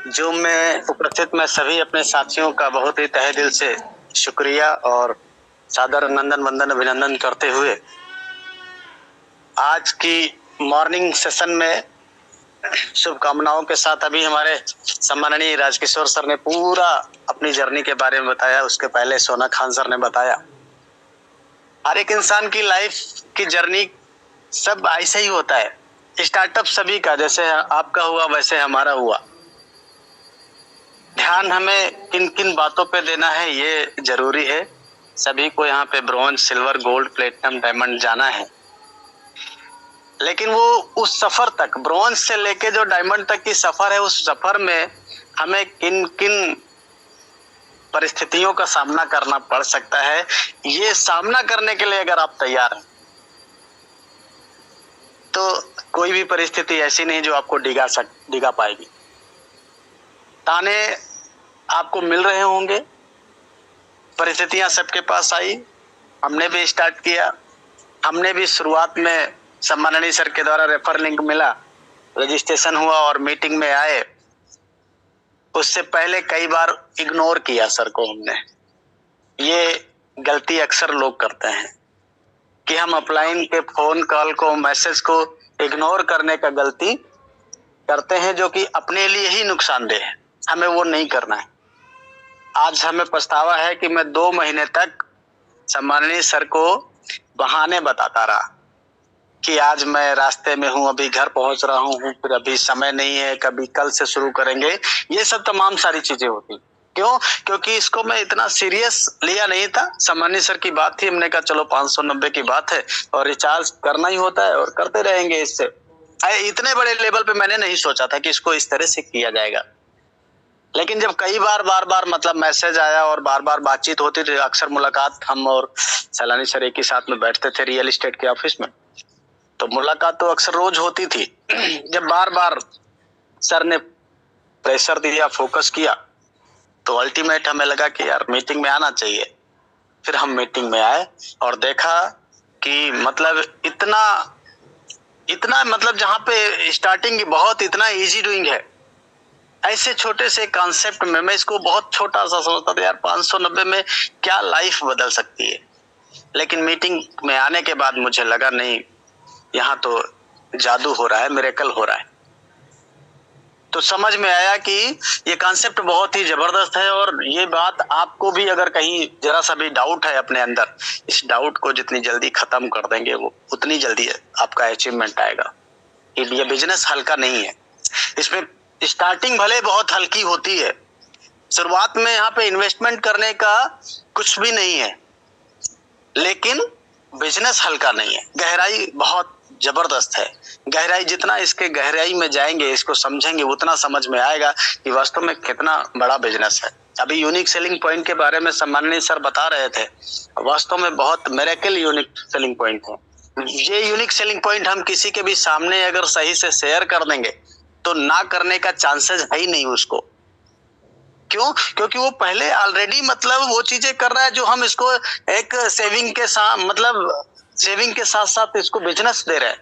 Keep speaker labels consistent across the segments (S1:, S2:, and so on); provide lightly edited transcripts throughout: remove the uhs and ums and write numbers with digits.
S1: Zoom में उपस्थित मैं सभी अपने साथियों का बहुत ही तहे दिल से शुक्रिया और सादर नंदन वंदन अभिनंदन करते हुए आज की मॉर्निंग सेशन में शुभकामनाओं के साथ अभी हमारे सम्माननीय राजकिशोर सर ने पूरा अपनी जर्नी के बारे में बताया। उसके पहले सोना खान सर ने बताया। हर एक इंसान की लाइफ की जर्नी सब ऐसे ही होता है। स्टार्टअप सभी का, जैसे आपका हुआ वैसे हमारा हुआ। ध्यान हमें किन किन बातों पे देना है ये जरूरी है। सभी को यहाँ पे bronze, silver, gold, platinum, diamond जाना है, लेकिन वो उस सफर तक, ब्रॉन्ज से लेके जो डायमंड तक की सफर है, उस सफर में हमें किन किन परिस्थितियों का सामना करना पड़ सकता है, ये सामना करने के लिए अगर आप तैयार हैं तो कोई भी परिस्थिति ऐसी नहीं जो आपको डिगा पाएगी। ताने आपको मिल रहे होंगे, परिस्थितियां सबके पास आई। हमने भी स्टार्ट किया, हमने भी शुरुआत में सम्माननीय सर के द्वारा रेफर लिंक मिला, रजिस्ट्रेशन हुआ और मीटिंग में आए। उससे पहले कई बार इग्नोर किया सर को हमने। ये गलती अक्सर लोग करते हैं कि हम अपलाइन के फोन कॉल को, मैसेज को इग्नोर करने का गलती करते हैं, जो कि अपने लिए ही नुकसानदेह है। हमें वो नहीं करना है। आज हमें पछतावा है कि मैं 2 महीने तक सम्माननीय सर को बहाने बताता रहा कि आज मैं रास्ते में हूँ, अभी घर पहुंच रहा हूँ, फिर अभी समय नहीं है, कभी कल से शुरू करेंगे। ये सब तमाम सारी चीजें होती। क्यों? क्योंकि इसको मैं इतना सीरियस लिया नहीं था। सम्माननीय सर की बात थी, हमने कहा चलो 590 की बात है और रिचार्ज करना ही होता है और करते रहेंगे। इससे इतने बड़े लेवल पे मैंने नहीं सोचा था कि इसको इस तरह से किया जाएगा। लेकिन जब कई बार मतलब मैसेज आया और बार बार बातचीत होती थी, अक्सर मुलाकात हम और सैलानी सर एक ही साथ में बैठते थे रियल एस्टेट के ऑफिस में, तो मुलाकात तो अक्सर रोज होती थी। जब बार बार सर ने प्रेशर दिया, फोकस किया, तो अल्टीमेट हमें लगा कि यार मीटिंग में आना चाहिए। फिर हम मीटिंग में आए और देखा कि मतलब इतना मतलब जहाँ पे स्टार्टिंग बहुत इतना इजी डूइंग है, ऐसे छोटे से कॉन्सेप्ट में मैं इसको बहुत छोटा सा समझता था। यार 590 में क्या लाइफ बदल सकती है। लेकिन मीटिंग में आने के बाद मुझे लगा नहीं, यहाँ तो जादू हो रहा है, मिरेकल हो रहा है। तो समझ में आया कि ये कॉन्सेप्ट बहुत ही जबरदस्त है। और ये बात आपको भी अगर कहीं जरा सा भी डाउट है अपने अंदर, इस डाउट को जितनी जल्दी खत्म कर देंगे वो उतनी जल्दी आपका अचीवमेंट आएगा। ये बिजनेस हल्का नहीं है। इसमें स्टार्टिंग भले बहुत हल्की होती है, शुरुआत में यहाँ पे इन्वेस्टमेंट करने का कुछ भी नहीं है, लेकिन बिजनेस हल्का नहीं है। गहराई बहुत जबरदस्त है। गहराई जितना इसके गहराई में जाएंगे, इसको समझेंगे, उतना समझ में आएगा कि वास्तव में कितना बड़ा बिजनेस है। अभी यूनिक सेलिंग पॉइंट के बारे में सम्माननीय सर बता रहे थे, वास्तव में बहुत मिरेकल यूनिक सेलिंग पॉइंट है। ये यूनिक सेलिंग पॉइंट हम किसी के भी सामने अगर सही से शेयर कर देंगे तो ना करने का चांसेस है ही नहीं उसको। क्यों? क्योंकि वो पहले ऑलरेडी मतलब वो चीजें कर रहा है जो हम इसको एक सेविंग के साथ, मतलब सेविंग के साथ साथ इसको बिजनेस दे रहे हैं।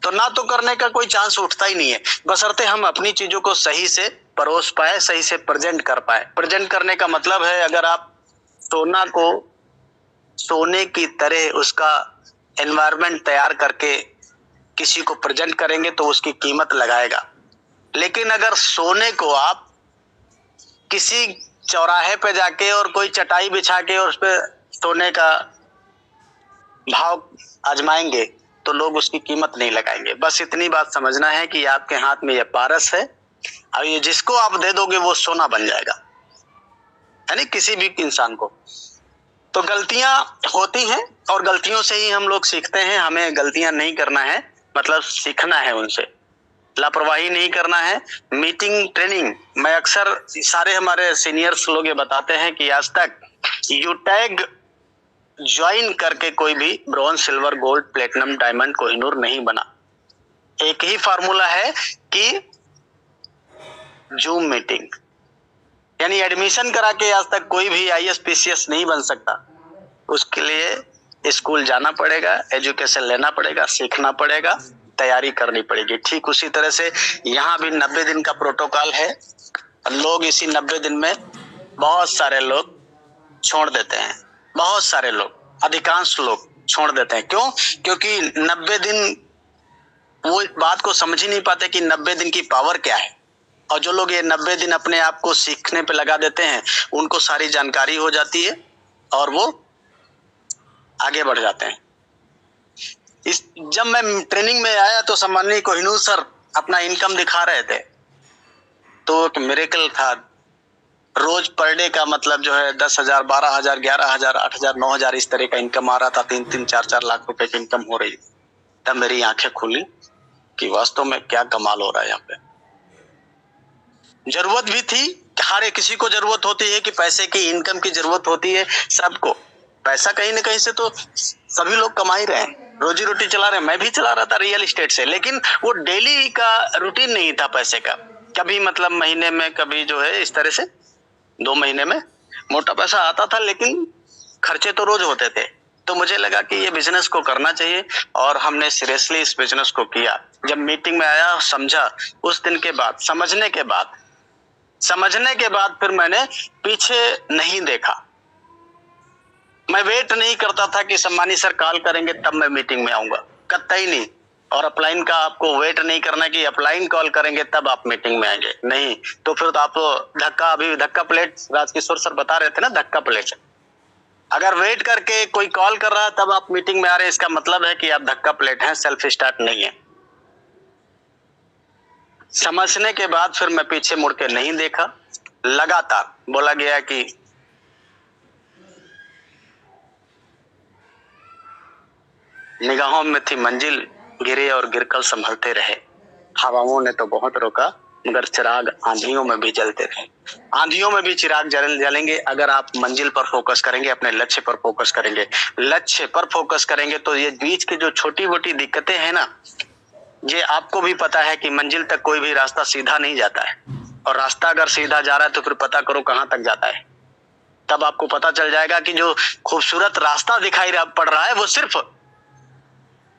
S1: तो ना तो करने का कोई चांस उठता ही नहीं है, बशर्ते हम अपनी चीजों को सही से परोस पाए, सही से प्रेजेंट कर पाए। प्रेजेंट करने का मतलब है, अगर आप सोना को सोने की तरह उसका एनवायरनमेंट तैयार करके किसी को प्रेजेंट करेंगे तो उसकी कीमत लगाएगा। लेकिन अगर सोने को आप किसी चौराहे पे जाके और कोई चटाई बिछा के और उस पे सोने का भाव आजमाएंगे तो लोग उसकी कीमत नहीं लगाएंगे। बस इतनी बात समझना है कि आपके हाथ में ये पारस है और ये जिसको आप दे दोगे वो सोना बन जाएगा, यानी किसी भी इंसान को। तो गलतियां होती हैं और गलतियों से ही हम लोग सीखते हैं। हमें गलतियां नहीं करना है, मतलब सीखना है उनसे, लापरवाही नहीं करना है। मीटिंग, ट्रेनिंग मैं अक्सर सारे हमारे सीनियर्स लोग ये बताते हैं कि आज तक यूटैग ज्वाइन करके कोई भी bronze, silver, gold, platinum, diamond, Kohinoor नहीं बना। एक ही फार्मूला है कि जूम मीटिंग, यानी एडमिशन करा के आज तक कोई भी IAS PCS नहीं बन सकता। उसके लिए स्कूल जाना पड़ेगा, एजुकेशन लेना पड़ेगा, सीखना पड़ेगा तैयारी करनी पड़ेगी। ठीक उसी तरह से यहाँ भी 90 दिन का प्रोटोकॉल है। लोग इसी 90 दिन में बहुत सारे लोग छोड़ देते हैं, बहुत सारे लोग, अधिकांश लोग छोड़ देते हैं। क्यों? क्योंकि 90 दिन वो इस बात को समझ ही नहीं पाते कि 90 दिन की पावर क्या है। और जो लोग ये 90 दिन अपने आप को सीखने पे लगा देते हैं, उनको सारी जानकारी हो जाती है और वो आगे बढ़ जाते हैं। जब मैं ट्रेनिंग में आया तो सम्माननीय कोहिनूर सर अपना इनकम दिखा रहे थे, तो एक मिरेकल था। रोज पर डे का मतलब जो है 10,000, 12,000, 11,000, 8,000, 9,000 इस तरह का इनकम आ रहा था। 3-3, 4-4 लाख रुपए की इनकम हो रही। तब मेरी आंखें खुली कि वास्तव में क्या कमाल हो रहा है यहाँ पे। जरूरत भी थी, हर एक किसी को जरूरत होती है कि पैसे की, इनकम की जरूरत होती है सबको। पैसा कहीं ना कहीं से तो सभी लोग कमा ही रहे हैं, रोजी रोटी चला रहे हैं। मैं भी चला रहा था रियल एस्टेट से, लेकिन वो डेली का रूटीन नहीं था पैसे का। कभी मतलब महीने में, कभी जो है इस तरह से 2 महीने में मोटा पैसा आता था, लेकिन खर्चे तो रोज होते थे। तो मुझे लगा कि ये बिजनेस को करना चाहिए और हमने सीरियसली इस बिजनेस को किया। जब मीटिंग में आया, समझा, उस दिन के बाद, समझने के बाद फिर मैंने पीछे नहीं देखा। मैं वेट नहीं करता था कि सम्मानी सर कॉल करेंगे तब मैं मीटिंग में आऊंगा, कतई नहीं। और अपलाइन का आपको वेट नहीं करना कि अपलाइन कॉल करेंगे तब आप मीटिंग में आएंगे, नहीं। तो फिर तो आप धक्का प्लेट, राजकिशोर सर बता रहे थे ना, धक्का प्लेट। अगर वेट करके कोई कॉल कर रहा है तब आप मीटिंग में आ रहे हैं, इसका मतलब है कि आप धक्का प्लेट हैं, सेल्फ स्टार्ट नहीं है। समझने के बाद फिर मैं पीछे मुड़ के नहीं देखा। लगातार बोला गया कि निगाहों में थी मंजिल, गिरे और गिरकर संभलते रहे। हवाओं ने तो बहुत रोका, मगर चिराग आंधियों में भी जलते रहे। आंधियों में भी चिराग जलेंगे अगर आप मंजिल पर फोकस करेंगे, अपने लक्ष्य पर फोकस करेंगे। लक्ष्य पर फोकस करेंगे तो ये बीच की जो छोटी मोटी दिक्कतें हैं ना, ये आपको भी पता है कि मंजिल तक कोई भी रास्ता सीधा नहीं जाता है। और रास्ता अगर सीधा जा रहा है तो फिर पता करो कहां तक जाता है। तब आपको पता चल जाएगा कि जो खूबसूरत रास्ता दिखाई पड़ रहा है वो सिर्फ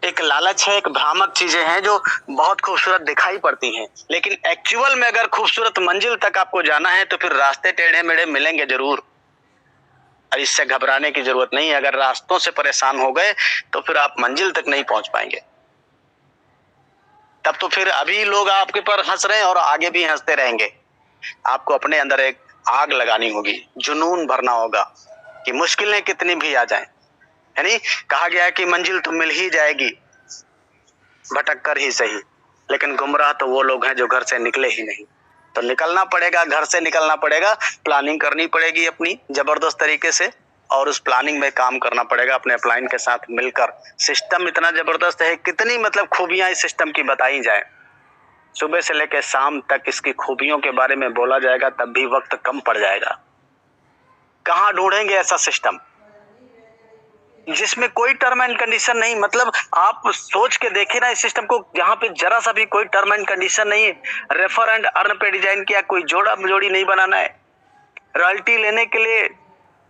S1: एक लालच है, एक भ्रामक चीजें हैं जो बहुत खूबसूरत दिखाई पड़ती हैं। लेकिन एक्चुअल में अगर खूबसूरत मंजिल तक आपको जाना है तो फिर रास्ते टेढ़े मेढ़े मिलेंगे जरूर, और इससे घबराने की जरूरत नहीं है। अगर रास्तों से परेशान हो गए तो फिर आप मंजिल तक नहीं पहुंच पाएंगे। तब तो फिर अभी लोग आपके पर हंस रहे हैं और आगे भी हंसते रहेंगे। आपको अपने अंदर एक आग लगानी होगी, जुनून भरना होगा कि मुश्किलें कितनी भी आ जाएं, यानी कहा गया है कि मंजिल तो मिल ही जाएगी, भटक कर ही सही। लेकिन गुमराह तो वो लोग हैं जो घर से निकले ही नहीं। तो निकलना पड़ेगा, घर से निकलना पड़ेगा, प्लानिंग करनी पड़ेगी अपनी जबरदस्त तरीके से, और उस प्लानिंग में काम करना पड़ेगा अपने अपलाइन के साथ मिलकर। सिस्टम इतना जबरदस्त है, कितनी मतलब खूबियां इस सिस्टम की बताई जाए, सुबह से लेकर शाम तक इसकी खूबियों के बारे में बोला जाएगा तब भी वक्त कम पड़ जाएगा। कहाँ ढूंढेंगे ऐसा सिस्टम जिसमें कोई टर्म एंड कंडीशन नहीं। मतलब आप सोच के देखे ना इस सिस्टम को, जहां पे जरा सा भी कोई टर्म एंड कंडीशन नहीं है। रेफर एंड अर्न पे डिजाइन किया, कोई जोड़ी नहीं बनाना है। रॉयल्टी लेने के लिए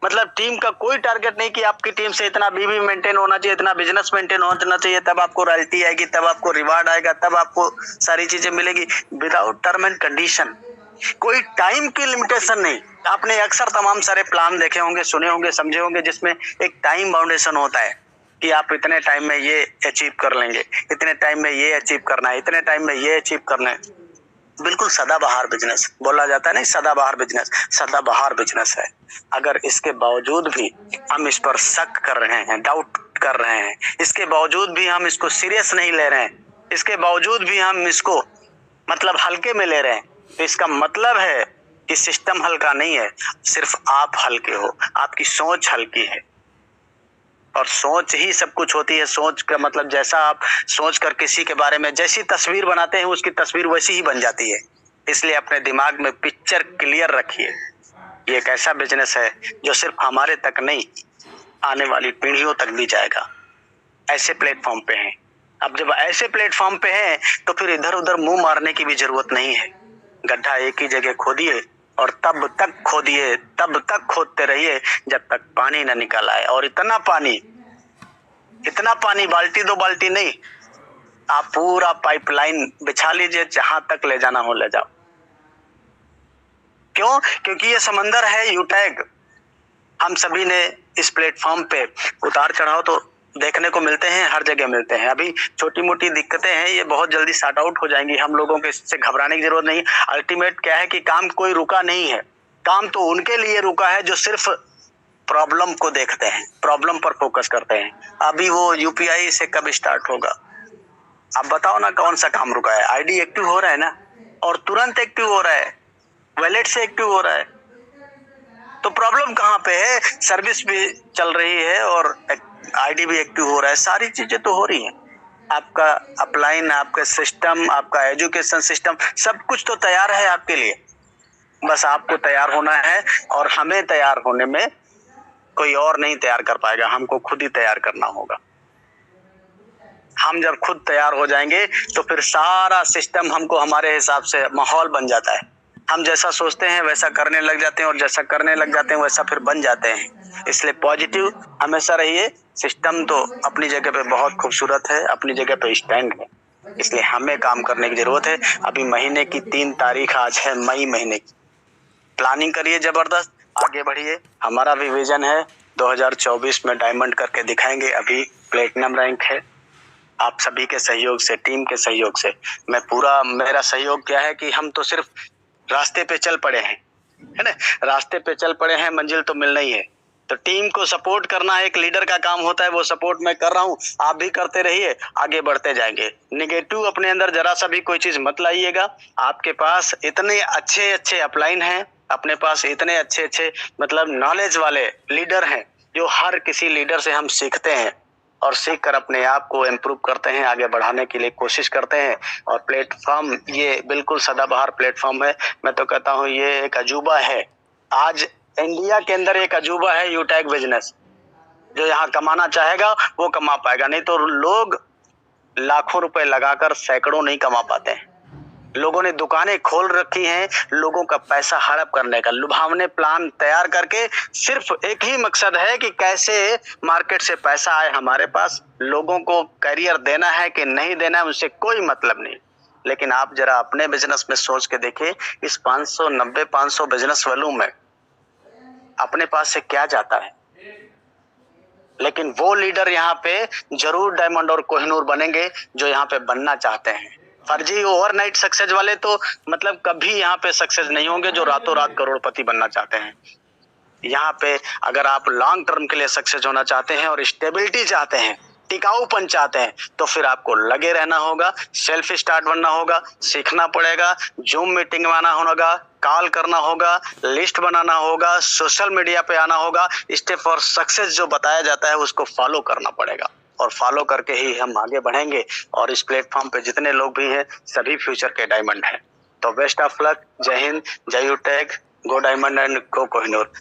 S1: मतलब टीम का कोई टारगेट नहीं कि आपकी टीम से इतना बीबी मेंटेन होना चाहिए, इतना बिजनेस मेंटेन होना चाहिए, तब आपको रॉयल्टी आएगी, तब आपको रिवार्ड आएगा, तब आपको सारी चीजें मिलेगी। विदाउट टर्म एंड कंडीशन, कोई टाइम की लिमिटेशन नहीं। आपने अक्सर तमाम सारे प्लान देखे होंगे, सुने होंगे, समझे होंगे, जिसमें एक टाइम बाउंडेशन होता है कि आप इतने टाइम में ये अचीव कर लेंगे, इतने टाइम में ये अचीव करना है, इतने टाइम में ये अचीव करना है। बिल्कुल सदाबहार बिजनेस बोला जाता है, नहीं सदाबहार बिजनेस, सदाबहार बिजनेस है। अगर इसके बावजूद भी हम इस पर शक कर रहे हैं, डाउट कर रहे हैं, इसके बावजूद भी हम इसको सीरियस नहीं ले रहे हैं, इसके बावजूद भी हम इसको मतलब हल्के में ले रहे हैं, तो इसका मतलब है कि सिस्टम हल्का नहीं है, सिर्फ आप हल्के हो, आपकी सोच हल्की है। और सोच ही सब कुछ होती है। सोच का मतलब जैसा आप सोच कर किसी के बारे में जैसी तस्वीर बनाते हैं उसकी तस्वीर वैसी ही बन जाती है। इसलिए अपने दिमाग में पिक्चर क्लियर रखिए। ये एक ऐसा बिजनेस है जो सिर्फ हमारे तक नहीं, आने वाली पीढ़ियों तक भी जाएगा। ऐसे प्लेटफॉर्म पे हैं। अब जब ऐसे प्लेटफॉर्म पे हैं तो फिर इधर उधर मुंह मारने की भी जरूरत नहीं है। गड्ढा एक ही जगह खोदिए और तब तक खोदिए, तब तक खोदते रहिए जब तक पानी न निकल आए। और इतना पानी, बाल्टी दो बाल्टी नहीं, आप पूरा पाइपलाइन बिछा लीजिए, जहां तक ले जाना हो ले जाओ। क्यों? क्योंकि ये समंदर है यूटैग। हम सभी ने इस प्लेटफॉर्म पे उतार चढ़ाव तो देखने को मिलते हैं, हर जगह मिलते हैं। अभी छोटी मोटी दिक्कतें हैं, ये बहुत जल्दी सॉर्ट आउट हो जाएंगी। हम लोगों को इससे घबराने की जरूरत नहीं। अल्टीमेट क्या है कि काम कोई रुका नहीं है। काम तो उनके लिए रुका है जो सिर्फ प्रॉब्लम को देखते हैं, प्रॉब्लम पर फोकस करते हैं। अभी वो यूपीआई से कब स्टार्ट होगा? आप बताओ ना, कौन सा काम रुका है? आईडी एक्टिव हो रहा है ना, और तुरंत एक्टिव हो रहा है, वॉलेट से एक्टिव हो रहा है। तो प्रॉब्लम कहाँ पे है? सर्विस भी चल रही है और आईडी भी एक्टिव हो रहा है, सारी चीजें तो हो रही हैं। आपका अपलाइन, आपका सिस्टम, आपका एजुकेशन सिस्टम, सब कुछ तो तैयार है आपके लिए। बस आपको तैयार होना है, और हमें तैयार होने में कोई और नहीं तैयार कर पाएगा, हमको खुद ही तैयार करना होगा। हम जब खुद तैयार हो जाएंगे तो फिर सारा सिस्टम हमको हमारे हिसाब से माहौल बन जाता है। हम जैसा सोचते हैं वैसा करने लग जाते हैं, और जैसा करने लग जाते हैं वैसा फिर बन जाते हैं। इसलिए पॉजिटिव हमेशा रहिए। सिस्टम तो अपनी जगह पे बहुत खूबसूरत है, अपनी जगह पे स्टैंड है, इसलिए हमें काम करने की जरूरत है। अभी महीने की 3 तारीख आज है, मई महीने की। प्लानिंग करिए जबरदस्त, आगे बढ़िए। हमारा भी विजन है 2024 में डायमंड करके दिखाएंगे। अभी प्लेटिनम रैंक है, आप सभी के सहयोग से, टीम के सहयोग से। मेरा सहयोग क्या है कि हम तो सिर्फ रास्ते पे चल पड़े हैं, है ना, रास्ते पे चल पड़े हैं, मंजिल तो मिलना ही है। तो टीम को सपोर्ट करना एक लीडर का काम होता है, वो सपोर्ट मैं कर रहा हूँ, आप भी करते रहिए, आगे बढ़ते जाएंगे। नेगेटिव अपने अंदर जरा सा भी कोई चीज मत लाइएगा। आपके पास इतने अच्छे अच्छे अपलाइन हैं, अपने पास इतने अच्छे अच्छे मतलब नॉलेज वाले लीडर हैं, जो हर किसी लीडर से हम सीखते हैं, और सीख कर अपने आप को इम्प्रूव करते हैं, आगे बढ़ाने के लिए कोशिश करते हैं। और प्लेटफॉर्म ये बिल्कुल सदाबहार प्लेटफॉर्म है। मैं तो कहता हूँ ये एक अजूबा है। आज इंडिया के अंदर एक अजूबा है यूटैग बिजनेस। जो यहाँ कमाना चाहेगा वो कमा पाएगा, नहीं तो लोग लाखों रुपए लगाकर सैकड़ों नहीं कमा पाते हैं। लोगों ने दुकानें खोल रखी हैं लोगों का पैसा हड़प करने का, लुभावने प्लान तैयार करके। सिर्फ एक ही मकसद है कि कैसे मार्केट से पैसा आए हमारे पास। लोगों को करियर देना है कि नहीं देना है उनसे कोई मतलब नहीं। लेकिन आप जरा अपने बिजनेस में सोच के देखिए, इस 590-500 बिजनेस वॉल्यूम में अपने पास से क्या जाता है। लेकिन वो लीडर यहाँ पे जरूर डायमंड और कोहिनूर बनेंगे जो यहाँ पे बनना चाहते हैं। फर्जी ओवरनाइट सक्सेस वाले तो मतलब कभी यहाँ पे सक्सेस नहीं होंगे, जो रातों रात करोड़पति बनना चाहते हैं। यहाँ पे अगर आप लॉन्ग टर्म के लिए सक्सेस होना चाहते हैं और स्टेबिलिटी चाहते हैं, टिकाऊपन चाहते हैं, तो फिर आपको लगे रहना होगा, सेल्फ स्टार्ट बनना होगा, सीखना पड़ेगा, जूम मीटिंग में आना होगा, कॉल करना होगा, लिस्ट बनाना होगा, सोशल मीडिया पे आना होगा। स्टेप फॉर सक्सेस जो बताया जाता है उसको फॉलो करना पड़ेगा, और फॉलो करके ही हम आगे बढ़ेंगे। और इस प्लेटफॉर्म पे जितने लोग भी हैं सभी फ्यूचर के डायमंड हैं। तो बेस्ट ऑफ लक, जय हिंद, जय यूटैग, go diamond and go Kohinoor.